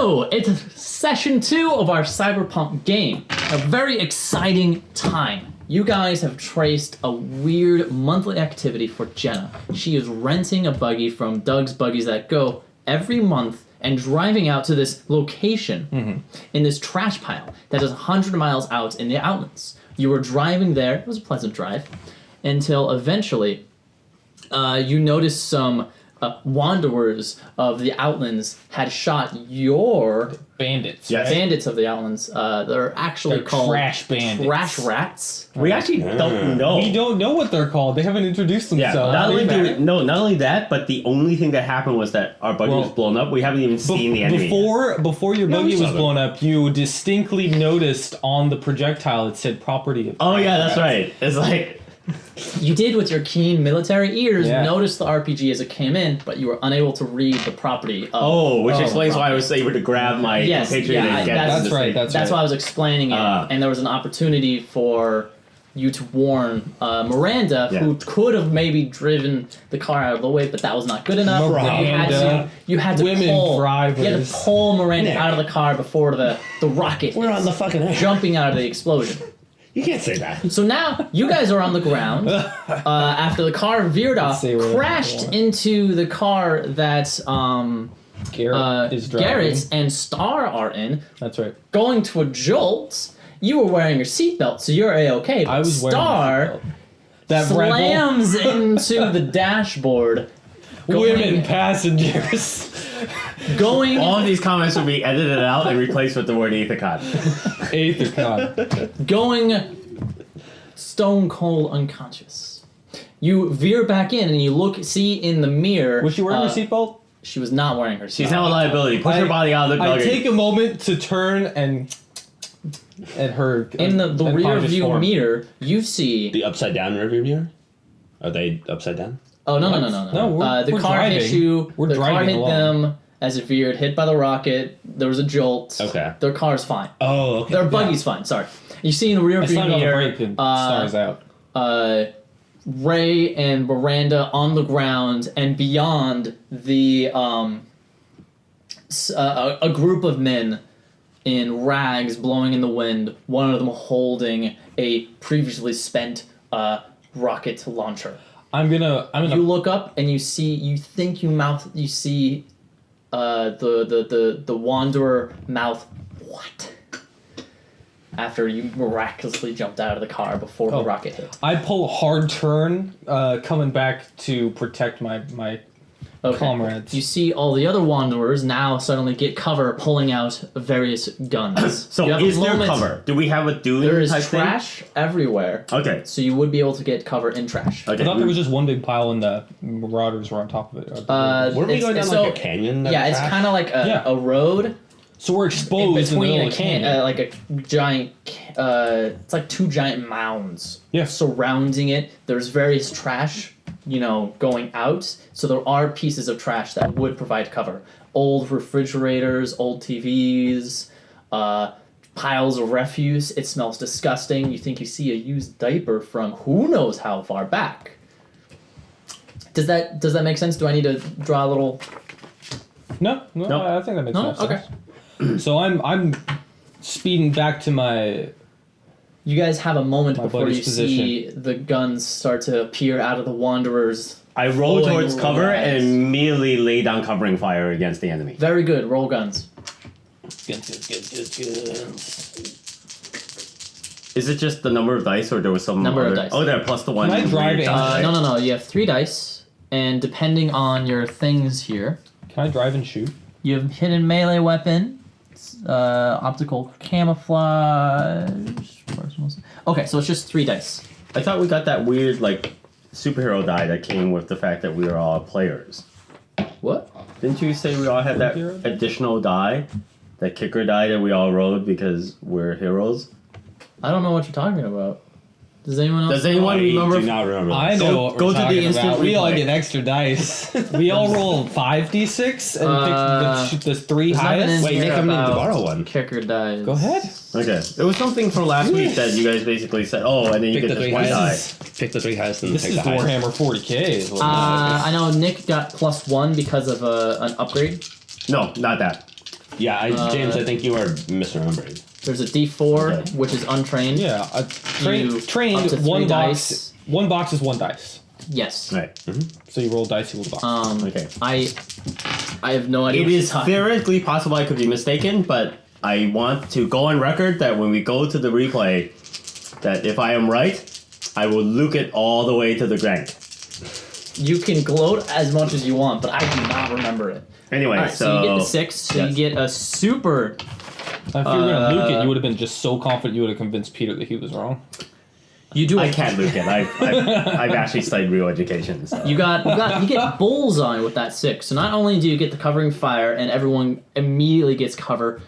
So, it's session 2 of our Cyberpunk game. A very exciting time. You guys have traced a weird monthly activity for Jenna. She is renting a buggy from Doug's Buggies That Go every month and driving out to this location in this trash pile that is 100 miles out in the Outlands. You were driving there. It was a pleasant drive until eventually you noticed some wanderers of the Outlands had shot your... Bandits. Yes. Bandits of the Outlands. They're actually called... trash bandits. Trash rats. We actually don't know. We don't know what they're called. They haven't introduced themselves. Not only that, but the only thing that happened was that our buggy was blown up. We haven't even seen the enemy. Before your buggy was blown up, you distinctly noticed on the projectile it said property of... Oh yeah, that's right. It's like... You did with your keen military ears notice the RPG as it came in, but you were unable to read the property of... which explains why I was able to grab my compatriot and get that's right. That's why I was explaining it. And there was an opportunity for you to warn Miranda, who could have maybe driven the car out of the way, but that was not good enough. You had to pull Miranda out of the car before the rocket. We're on the fucking air. Jumping out of the explosion. You can't say that. So now you guys are on the ground after the car veered off, crashed into the car that Garret and Star are in. That's right. Going to a jolt. You were wearing your seatbelt, so you're A-okay. But I was Star slams into the dashboard. Women passengers. All of these comments will be edited out and replaced with the word Aethicon. Going stone cold unconscious. You veer back in and you see in the mirror. Was she wearing her seatbelt? She was not wearing her seatbelt. She's now a liability. Push her body out of the buggy. I take a moment to turn and at her. In the rear view mirror, you see the upside down rear view mirror. Are they upside down? Oh no! The car driving. hit you. The car hit along. them as it veered, hit by the rocket. There was a jolt. Okay. Their car's fine. Oh, okay. Their buggy's fine. Sorry. You see in the rear view mirror. Stars out. Ray and Miranda on the ground, and beyond the a group of men in rags blowing in the wind. One of them holding a previously spent rocket launcher. I'm gonna. You look up and you see the Wanderer mouth. What? After you miraculously jumped out of the car before the rocket hit. I pull a hard turn, coming back to protect my comrades. You see all the other Wanderers now suddenly get cover, pulling out various guns. So is there cover? Do we have a Dune There is type trash everywhere. Okay. So you would be able to get cover in trash. Okay. I thought there was just one big pile and the Marauders were on top of it. Were we going down like a canyon? It's kind of like a road. So we're exposed in between a canyon, like a giant. It's like two giant mounds. Surrounding it. There's various trash, going out. So there are pieces of trash that would provide cover. Old refrigerators, old TVs, piles of refuse. It smells disgusting. You think you see a used diaper from who knows how far back. Does that make sense? Do I need to draw a little? No. I think that makes sense. Okay. So I'm speeding back to my... You guys have a moment before you see the guns start to appear out of the Wanderers. I roll towards cover and immediately lay down covering fire against the enemy. Very good. Roll guns. Guns. Is it just the number of dice, or there was some number of dice? Oh, there plus the one. Can I drive in? No. You have 3 dice, and depending on your things here, can I drive and shoot? You have hidden melee weapon. Optical camouflage. Okay, so it's just 3 dice. I thought we got that weird superhero die that came with the fact that we were all players. What? Didn't you say we all had that additional die, that kicker die that we all rolled because we're heroes? I don't know what you're talking about. Does anyone else? Does anyone remember? I do not remember. I know what go we're to talking the instant about. We all replay. get extra dice. We all roll 5d6 and pick the 3 highest. Wait, Nick, I'm going to borrow one. Kicker dice. Go ahead. Okay. It was something from last week that you guys basically said, and then you Pick get the this 3 one die. highest. Pick the 3 highest and This pick is the highest. Warhammer 40k. Is what I know Nick got +1 because of an upgrade. No, not that. James, I think you are misremembering. There's a D4, Okay. which is untrained. Yeah, You- trained. up to 3 One box. dice. One box is 1 dice. Yes. Right. So you roll dice equal the box. Okay. I have no idea. It what is you're talking- theoretically possible I could be mistaken, but I want to go on record that when we go to the replay, that if I am right, I will luke it all the way to the Grank. You can gloat as much as you want, but I do not remember it. Anyway, All right, so you get the 6. So yes. you get a super. If you were gonna luke it, you would have been just so confident you would have convinced Peter that he was wrong. You do. I can't luke it. I've actually studied real education. So. You get bullseye with that 6. So not only do you get the covering fire, and everyone immediately gets cover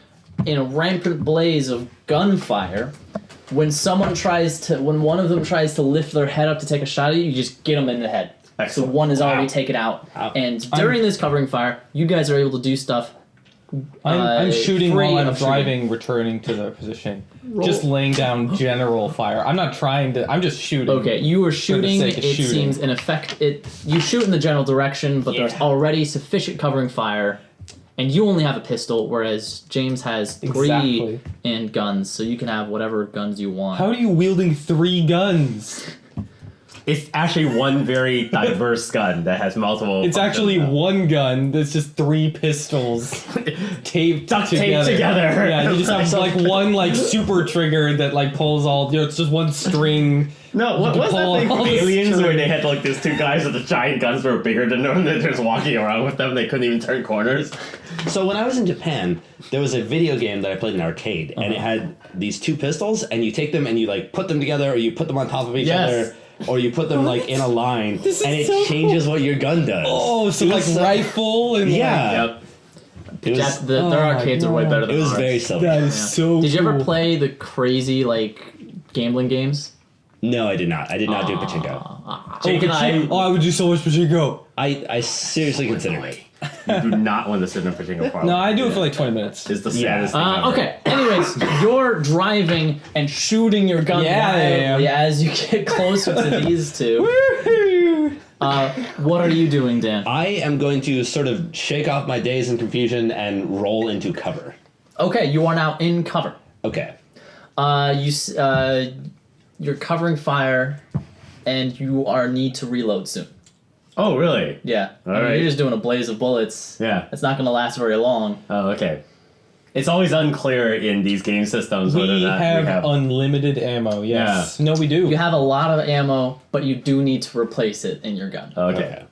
in a rampant blaze of gunfire. When one of them tries to lift their head up to take a shot at you, you just get them in the head. Excellent. So one is already Wow. taken out. Wow. And during this covering fire, you guys are able to do stuff. I'm shooting free while I'm of shooting. driving, returning to the position. Just laying down general fire. I'm not trying to. I'm just shooting. Okay, you are shooting. sake of It shooting. seems in effect. You shoot in the general direction, but there's already sufficient covering fire, and you only have a pistol, whereas James has 3 Exactly. and guns, so you can have whatever guns you want. How are you wielding 3 guns? It's actually one very diverse gun that has multiple. It's actually functions. one gun that's just 3 pistols taped Duct together. taped together. Yeah, you just have like one like super trigger that like pulls all. It's just one string. No, what was pull that thing all from this Aliens string. where they had like these 2 guys with the giant guns that were bigger than them, and they're just walking around with them. They couldn't even turn corners. So when I was in Japan, there was a video game that I played in an arcade, and it had these 2 pistols, and you take them and you like put them together, or you put them on top of each Yes. other, or you put them like in a line, This is and it so changes what your gun does. Oh, so It like was so- rifle and Yeah. Yep. It was, Their arcades are way better than it was ours. very silly. that is Yeah. so. Did you ever cool. play the crazy like gambling games? No, I did not. I did not do pachinko. Jake and I, Oh, I would do so much pachinko. I seriously considered it. you do not want to sit in a pachinko parlor. No, I do it for like 20 minutes. It's the Yeah. saddest thing ever. Okay. Anyways, you're driving and shooting your gun Yeah, I wildly am. as you get closer to these 2. Woohoo! What are you doing, Dan? I am going to sort of shake off my daze and confusion and roll into cover. Okay, you are now in cover. Okay. You're covering fire, and you need to reload soon. Oh, really? Yeah. All I mean, right. You're just doing a blaze of bullets. Yeah. It's not going to last very long. Oh, okay. It's always unclear in these game systems whether or We not have unlimited ammo. Yes. No, we do. You have a lot of ammo, but you do need to replace it in your gun. Okay.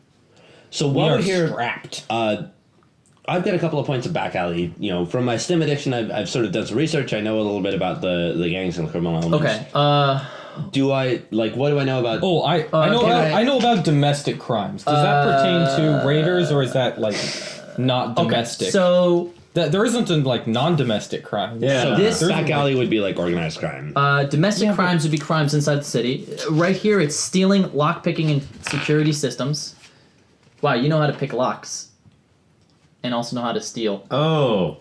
So We while are we're here, strapped. I've got a couple of points of back alley. You know, from my STEM addiction, I've sort of done some research. I know a little bit about the gangs and the criminal elements. Okay. Do I what do I know about? Oh, I know can about I- I know about domestic crimes. Does that pertain to raiders, or is that like not domestic? Okay. So There isn't a like non-domestic crime. Yeah. So this- this back alley would be like organized crime. domestic crimes would be crimes inside the city. Right here, it's stealing, lockpicking, and security systems. Wow, you know how to pick locks. And also know how to steal. Oh.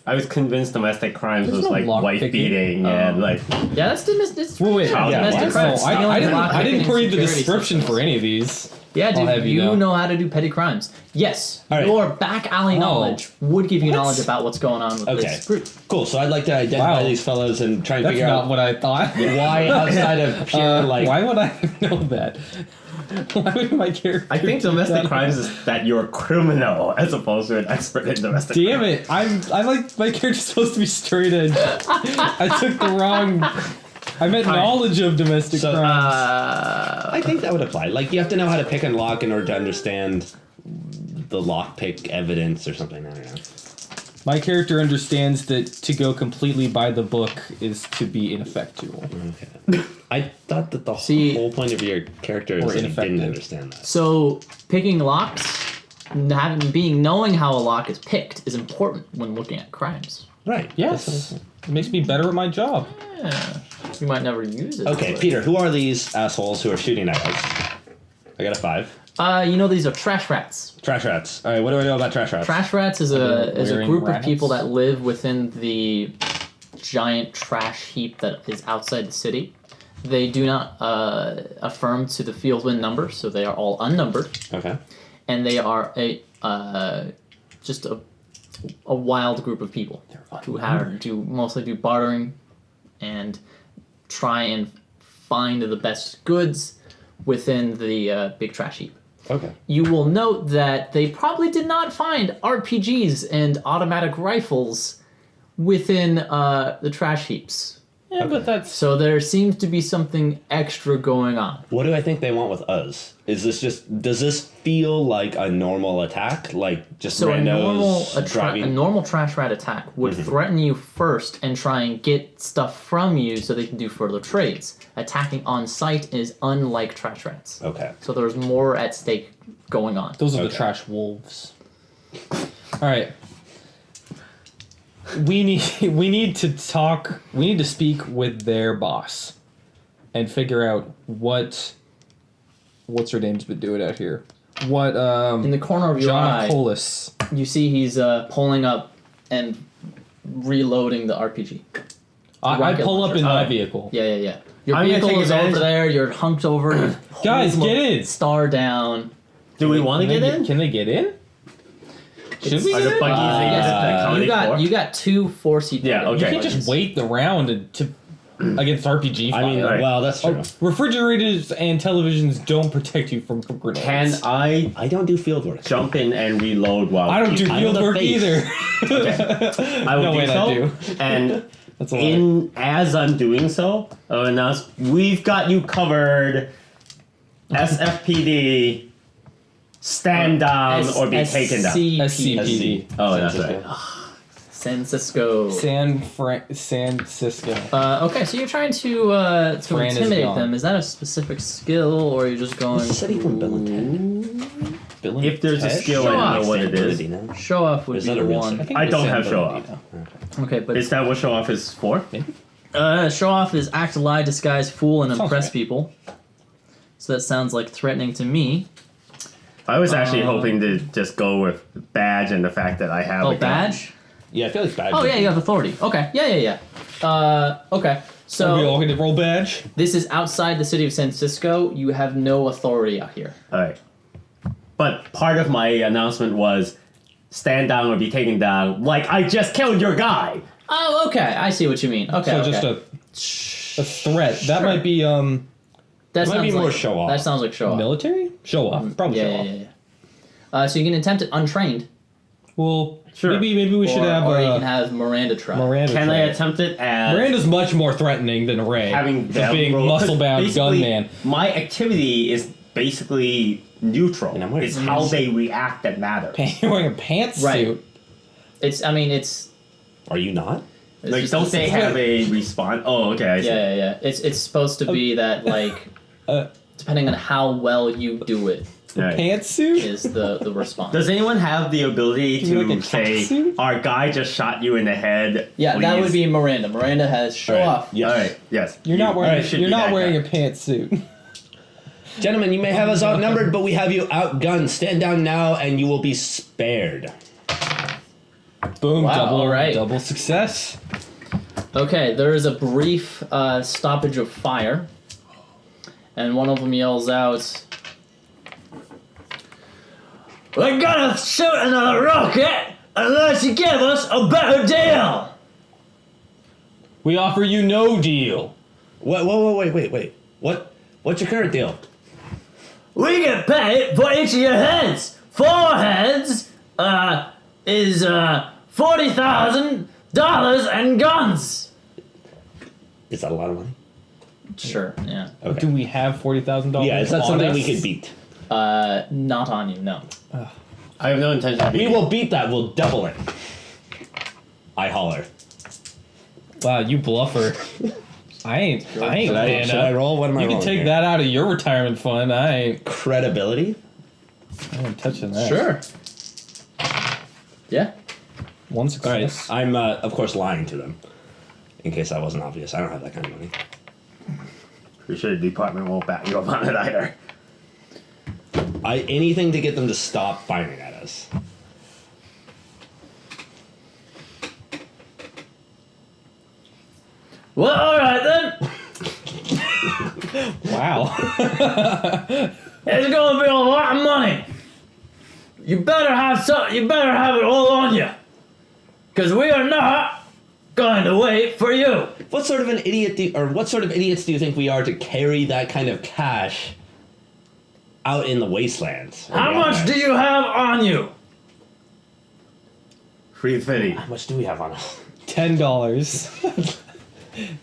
I was convinced domestic crimes There's was no like lock wife picking. beating and like. Yeah, that's domestic. Wait, Child yeah, domestic what? crimes. no, I stealing, didn't lockpicking, read the and security description systems. for any of these. Yeah, dude, I'll have you you know. know how to do petty crimes. Yes, All right. your back alley knowledge would give you What? knowledge about what's going on with Okay. this group. Cool. So I'd like to identify Wow. these fellows and try and That's figure not out what I thought. why outside of pure like. why would I know that? Why would my character? I think domestic crimes is that you're a criminal as opposed to an expert in domestic Damn crime. it! I like my character's supposed to be straight edge. I took the wrong. I meant knowledge of domestic So, crimes. I think that would apply. Like you have to know how to pick and lock in order to understand the lockpick evidence or something. I don't know. My character understands that to go completely by the book is to be ineffectual. Okay. I thought that the See- whole point of your character is Or that you ineffective. didn't understand that. So picking locks, knowing how a lock is picked is important when looking at crimes. Right. Yes, it makes me better at my job. Yeah, you might never use it. Okay, but- Peter, who are these assholes who are shooting at us? I got a 5. You know these are trash rats. Trash rats. All right, what do I know about trash rats? Trash rats is a Wearing group rats? of people that live within the giant trash heap that is outside the city. They do not affirm to the Fieldman number, so they are all unnumbered, Okay. and they are just a a wild group of people who mostly do bartering and try and find the best goods within the big trash heap. Okay. You will note that they probably did not find RPGs and automatic rifles within the trash heaps. Yeah, but that's So there seems to be something extra going on. What do I think they want with us? Is this just? Does this feel like a normal attack? Like just So randos a driving? normal trash rat attack would threaten you first and try and get stuff from you so they can do further trades. Attacking on sight is unlike trash rats. Okay. So there's more at stake going on. those are the Okay. trash wolves. All right. We need to talk. We need to speak with their boss, and figure out what's her name's been doing out here. What In the corner of your John eye, Colas. you see he's pulling up and reloading the RPG. I rocket pull up launcher. in my Alright. vehicle. Yeah. Your I'm gonna vehicle take is over advantage- there. You're hunked over. You're Guys, holding get the in. Star down. Do we want to Can get they in? Can they get in? Should we Are get the in? buggies able to You accommodate for? got 2 4-seat. Yeah, wagons. okay. You can't just wait the round against RPG fire. I mean, Alright. well, that's true. Refrigerators and televisions don't protect you from grenades. Can I I don't do field work. jump in and reload while I don't do I know field the work face. either. I will No, do wait, so. I do. And That's a lie. as I'm doing so, I'll announce we've got you covered. SFPD, stand down or be taken down. SCPD. Oh, that's right. San Francisco. San Francisco. Okay, so you're trying to Fran is intimidate gone. them. Is that a specific skill, or are you just going Is he from Bill and Ted? Bill and If there's a Ted? skill, Show I off. don't know what it is. Now? show off would Is be that the a real one. thing? I don't have show San off. Bernardino. Okay, but Is that what show off is for? show off is act, lie, disguise, fool, and Sounds impress right. people. So that sounds like threatening to me. I was actually hoping to just go with badge and the fact that I have Oh, a gun. badge? Yeah, I feel like bad. Oh yeah, you have authority. Okay, yeah. Okay, Are we so all gonna roll badge? this is outside the city of San Francisco. You have no authority out here. All right. But part of my announcement was stand down or be taken down. Like I just killed your guy. Oh, okay, I see what you mean. Okay, So okay. just a threat. That Sure. might be that might sounds be more like, show off. That sounds like show off. military? Show off. Probably show off. Yeah. So you can attempt it untrained, Well, Sure. maybe we should or, have or you can have Miranda try. Miranda. Can I try. attempt it as Miranda's much more threatening than Ray. having the them big roll- 'cause muscle-bound basically, gunman. My activity is basically neutral. And I'm wearing It's how they react that matters. You're wearing a pantsuit. Right. It's Are you not? Like, just don't the they same. have a response? Oh, okay. I see. Yeah. It's supposed to be that like, Uh, depending on how well you do it, Right. Pantsuit? is the response. Does anyone have the ability You to like a say, catsuit? our guy just shot you in the head? Yeah, that please?" would be Miranda. Miranda has show All right. off. Yes. All right. Yes. You're not wearing. should You're be not that wearing guy. a pantsuit. Gentlemen, you may have us outnumbered, but we have you outgunned. Stand down now, and you will be spared. Boom! Wow, all right. Double success. Okay, there is a brief stoppage of fire, and one of them yells out, "We're gonna shoot another rocket unless you give us a better deal!" We offer you no deal. Wait. What's your current deal? We get paid for each of your heads. 4 heads is $40,000 and guns. Is that a lot of money? Sure, yeah. Okay. Do we have $40,000? Yeah, is that on something us? we could beat? Not on you, no. I have no intention of We being. will beat that. We'll double it. I holler. Wow, you bluffer. I ain't Should I man. roll? What am I You can rolling take here? that out of your retirement fund. I Credibility? ain't touching that. Sure. Yeah. One All right. success. I'm, of course, lying to them. In case that wasn't obvious. I don't have that kind of money. Pretty sure the department won't back you up on it either. Anything to get them to stop firing at us. Well, all right then. Wow. It's gonna be a lot of money. You better have it all on you. Because we are not going to wait for you. What sort of an idiot what sort of idiots do you think we are to carry that kind of cash out in the wastelands? How much do you have on you? 350. How much do we have on us? $10.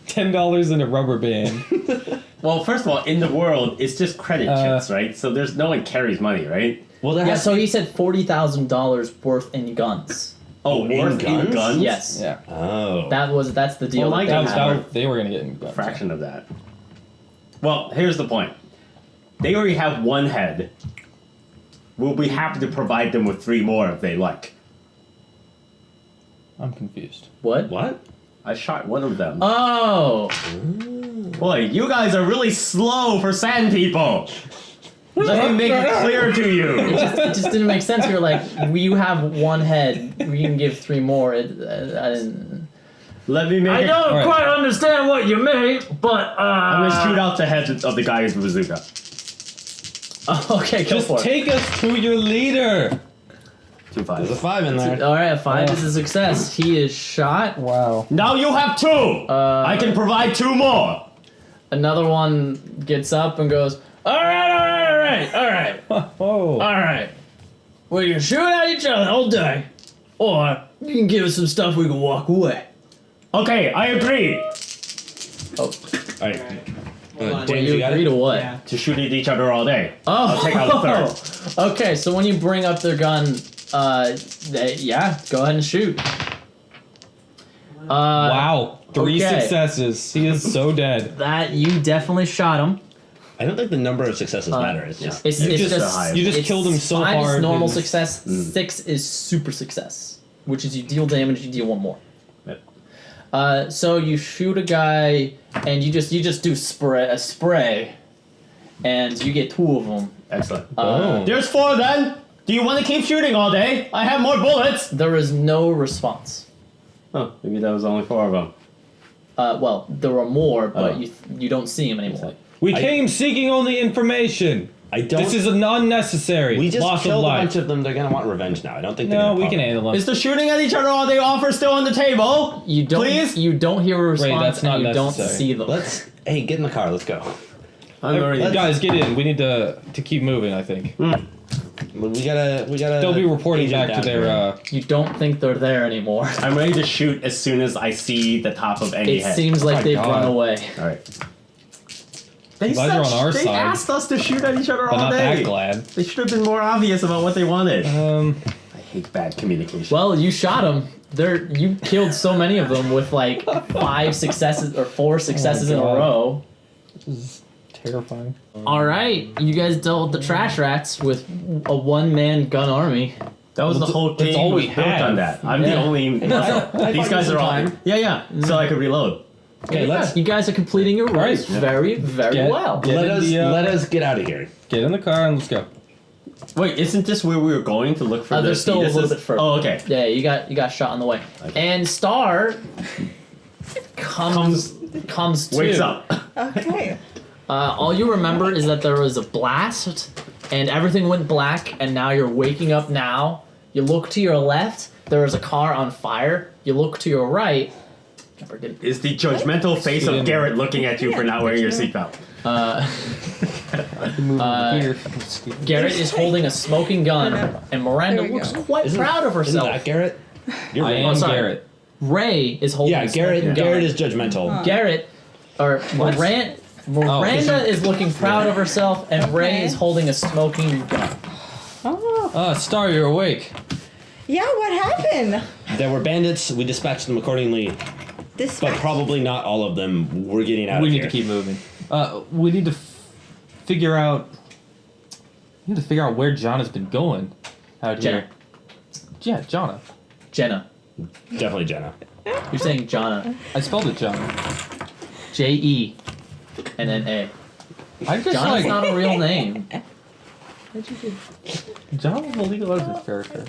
$10 in a rubber band. Well, first of all, in the world, it's just credit checks, right? So there's no one carries money, right? Well, there Yeah, has so to he said $40,000 worth in guns. Oh, In worth in guns? guns? Yes. Yeah. Oh. That's the deal. Well, my that they guns have. They were gonna get in guns. Fraction of that. Well, here's the point. They already have one head. We'll be happy to provide them with 3 more if they like. I'm confused. What? What? I shot one of them. Oh. Boy, you guys are really slow for sand people. Let me make it clear to you. It just didn't make sense. You're like, you have one head. We can give 3 more. I didn't. Let me make it. Alright. quite understand what you mean, but I'm gonna shoot out the heads of the guys with bazooka. Okay, go Just for it. take us to your leader. 2 There's a 5. 5 in there. All right, 5 is a success. He is shot. Wow. Now you have 2. I can provide 2 more. Another one gets up and goes, all right. Oh. Alright. We can shoot at each other all day. Or you can give us some stuff we can walk away. Okay, I agree. Oh, Alright. well, James, you you got agree it? to what? Yeah. To shoot at each other all day. Oh, I'll take out a third. Okay, so when you bring up their gun, yeah, go ahead and shoot. Wow. 3 okay. successes. He is so dead. That you definitely shot him. I don't think the number of successes matter. It's just It's just just the highest. You just it's killed him so 5 hard. is normal his- success. 6 is super success, which is you deal damage, you deal 1 more. Yep. So you shoot a guy, and you just do a spray, and you get 2 of them. Excellent. Boom. There's 4 then. Do you want to keep shooting all day? I have more bullets. There is no response. Oh, maybe that was only 4 of them. Well, there are more, but Oh. you don't see him anymore. We came seeking only information. I don't. This is unnecessary. we just Loss of killed a life. bunch of them. They're gonna want revenge now. I don't think. They're No, gonna we can pop. handle them. Is the shooting at each other all day offer still on the table? You don't. Please? You don't hear a response, that's not and you don't necessary. see them. Let's. Hey, get in the car. Let's go. I'm already. Guys, get in. We need to keep moving, I think. We gotta. They'll be reporting agent back to down their... here. You don't think they're there anymore. I'm ready to shoot as soon as I see the top of any It head. seems like my they've God. run away. All right. They Glad you're on our they side. asked us to shoot at each other But all not day. that glad. They should have been more obvious about what they wanted. Um, I hate bad communication. Well, you shot them. You killed so many of them with like 5 successes or 4 successes in a God. row. this is terrifying. All right, you guys dealt with the trash rats with a 1-man gun army. that was the whole that's game all we was built have. on that. I'm the Yeah. only muscle. I These bought guys you are some all. time. Yeah. So I could reload. Okay, let's. You guys are completing your race Right. very, very Get- well. get- Let in us. the, Let us get out of here. Get in the car and let's go. Wait, isn't this where we were going to look for the There's still a little fetuses? bit further. Oh, okay. Yeah, you got shot on the way. And Star comes too. Wakes up. Okay. All you remember is that there was a blast, and everything went black. And now you're waking up. Now you look to your left. There is a car on fire. You look to your right. Is the judgmental face of Garret looking at you for not wearing your seatbelt? Garret is holding a smoking gun, and Miranda There we looks go. quite proud of Isn't herself. that Garret? You're I right. am sorry. Garret. Ray is holding Yeah, a smoking Garret. gun. Garret is judgmental. Garret, or Miranda is looking proud of herself, and Ray Okay. is holding a smoking gun. Oh. Star, you're awake. Yeah, what happened? There were bandits. We dispatched them accordingly, This but probably not all of them. We're getting out We of need here. to keep moving. We need to figure out... We need to figure out where John has been going out Jenna. here. Yeah, Jonna. Jenna. Definitely Jenna. You're saying Jonna. I spelled it John. J-E and then A. I just Jonna's like... not a real name. John was a League of Legends character.